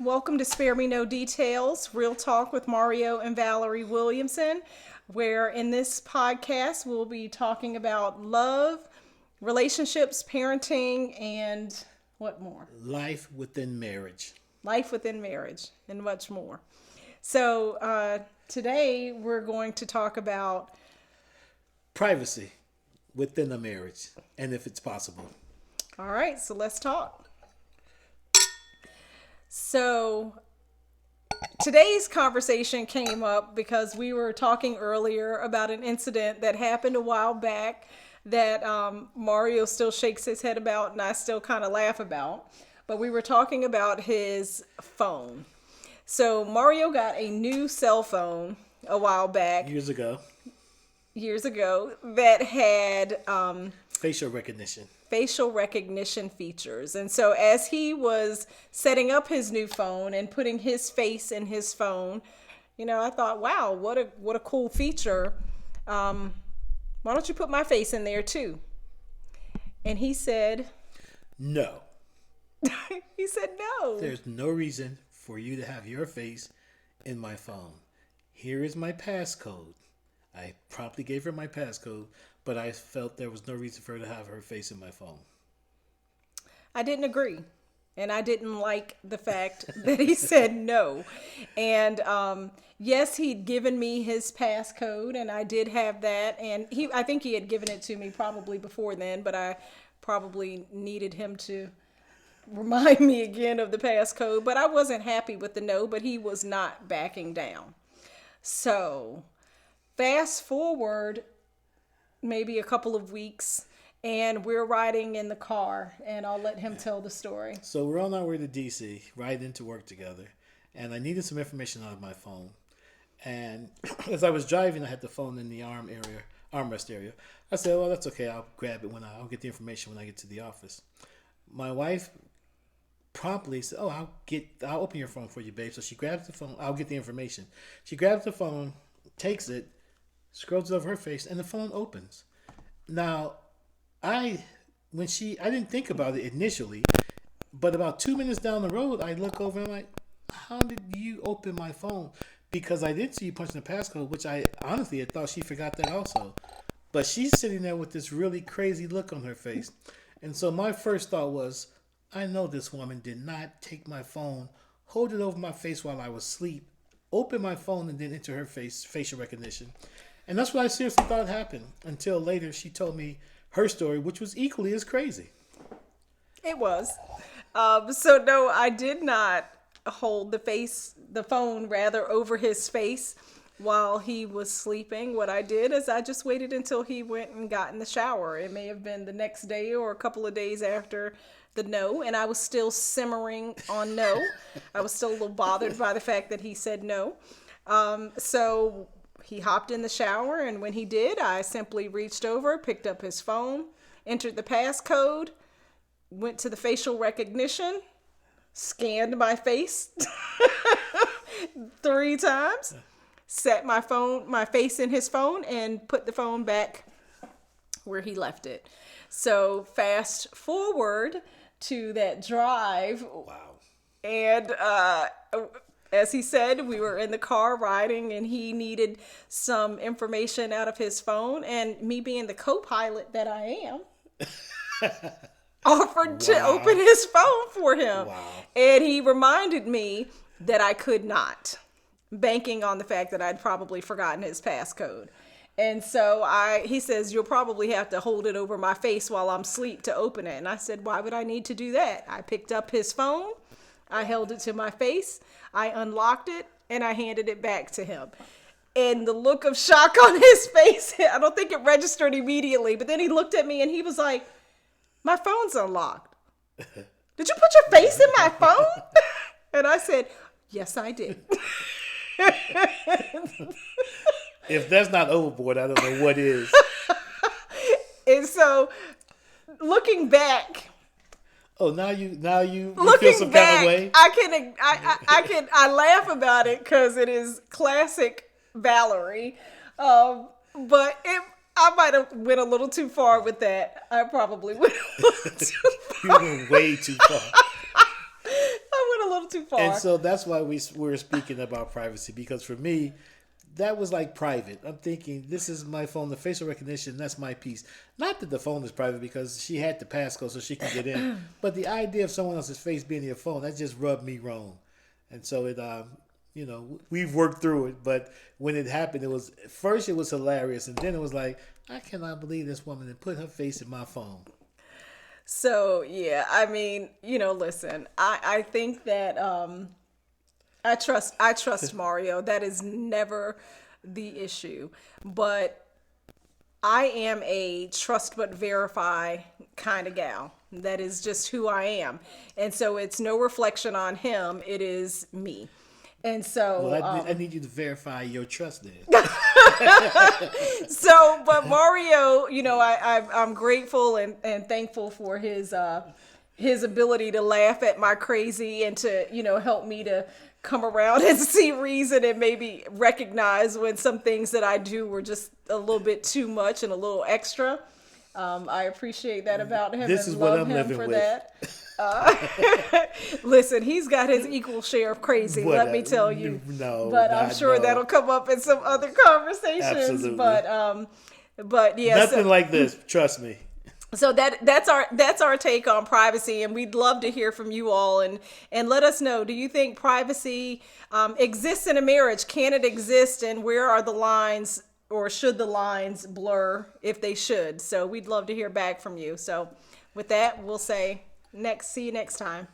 Welcome to Spare Me No Details, Real Talk with Mario and Valerie Williamson, where in this podcast we'll be talking about love, relationships, parenting, and what more? Life within marriage. Life within marriage, and much more. So today we're going to talk about Privacy within a marriage, and if it's possible. All right, so let's talk. So today's conversation came up because we were talking earlier about an incident that happened a while back that Mario still shakes his head about and I still kind of laugh about. But we were talking about his phone. So Mario got a new cell phone a while back. Years ago. That had Facial recognition features. And so as he was setting up his new phone and putting his face in his phone, I thought, wow, what a cool feature. Why don't you put my face in there too? And he said, no. He said no. There's no reason for you to have your face in my phone. Here is my passcode. I promptly gave her my passcode, but I felt there was no reason for her to have her face in my phone. I didn't agree. And I didn't like the fact that he said no. And yes, he'd given me his passcode, and I did have that. And I think he had given it to me probably before then, but I probably needed him to remind me again of the passcode. But I wasn't happy with the no, but he was not backing down. So fast forward maybe a couple of weeks, and we're riding in the car, and I'll let him tell the story. So we're on our way to DC, riding into work together, and I needed some information out of my phone. And as I was driving, I had the phone in the armrest area. I said, well, that's okay. I'll grab it I'll get the information when I get to the office. My wife promptly said, oh, I'll open your phone for you, babe. So she grabs the phone. I'll get the information. She grabs the phone, takes it, scrolls it over her face, and the phone opens. Now, I didn't think about it initially, but about 2 minutes down the road, I look over and I'm like, how did you open my phone? Because I did see you punching the passcode, which I honestly had thought she forgot that also. But she's sitting there with this really crazy look on her face. And so my first thought was, I know this woman did not take my phone, hold it over my face while I was asleep, open my phone, and then enter her face, facial recognition. And that's what I seriously thought happened until later she told me her story, which was equally as crazy. It was. So no, I did not hold the phone over his face while he was sleeping. What I did is I just waited until he went and got in the shower. It may have been the next day or a couple of days after the no, and I was still simmering on no. I was still a little bothered by the fact that he said no. So he hopped in the shower, and when he did, I simply reached over, picked up his phone, entered the passcode, went to the facial recognition, scanned my face 3 times, set my face in his phone, and put the phone back where he left it. So fast forward to that drive. Wow. And as he said, we were in the car riding, and he needed some information out of his phone. And me being the co-pilot that I am, offered to open his phone for him. Wow. And he reminded me that I could not, banking on the fact that I'd probably forgotten his passcode. And so he says, you'll probably have to hold it over my face while I'm asleep to open it. And I said, why would I need to do that? I picked up his phone. I held it to my face. I unlocked it, and I handed it back to him. And the look of shock on his face, I don't think it registered immediately, but then he looked at me and he was like, my phone's unlocked. Did you put your face in my phone? And I said, yes, I did. If that's not overboard, I don't know what is. And so, looking back, oh, now you looking feel some back, kind of way. I laugh about it because it is classic Valerie. But I might have went a little too far with that. I probably went a little too far. You went way too far. I went a little too far. And so that's why we're speaking about privacy, because for me, that was like private. I'm thinking, this is my phone, the facial recognition, that's my piece. Not that the phone is private because she had the passcode so she can get in, but the idea of someone else's face being in your phone, that just rubbed me wrong. And so we've worked through it, but when it happened, it was hilarious, and then it was like, I cannot believe this woman had put her face in my phone. So yeah, I mean, listen, I think that I trust Mario. That is never the issue. But I am a trust but verify kind of gal. That is just who I am. And so it's no reflection on him. It is me. And so Well, I need you to verify your trust then. But Mario, I'm grateful and thankful for his ability to laugh at my crazy and to, help me to come around and see reason and maybe recognize when some things that I do were just a little bit too much and a little extra. I appreciate that about him. This and is what love I'm him living for with. that. Listen, he's got his equal share of crazy, let me tell you. No, but I'm sure that'll come up in some other conversations. Absolutely. But yeah, nothing like this. Trust me. So that's our take on privacy, and we'd love to hear from you all and let us know. Do you think privacy exists in a marriage? Can it exist, and where are the lines, or should the lines blur if they should? So we'd love to hear back from you. So with that, we'll say see you next time.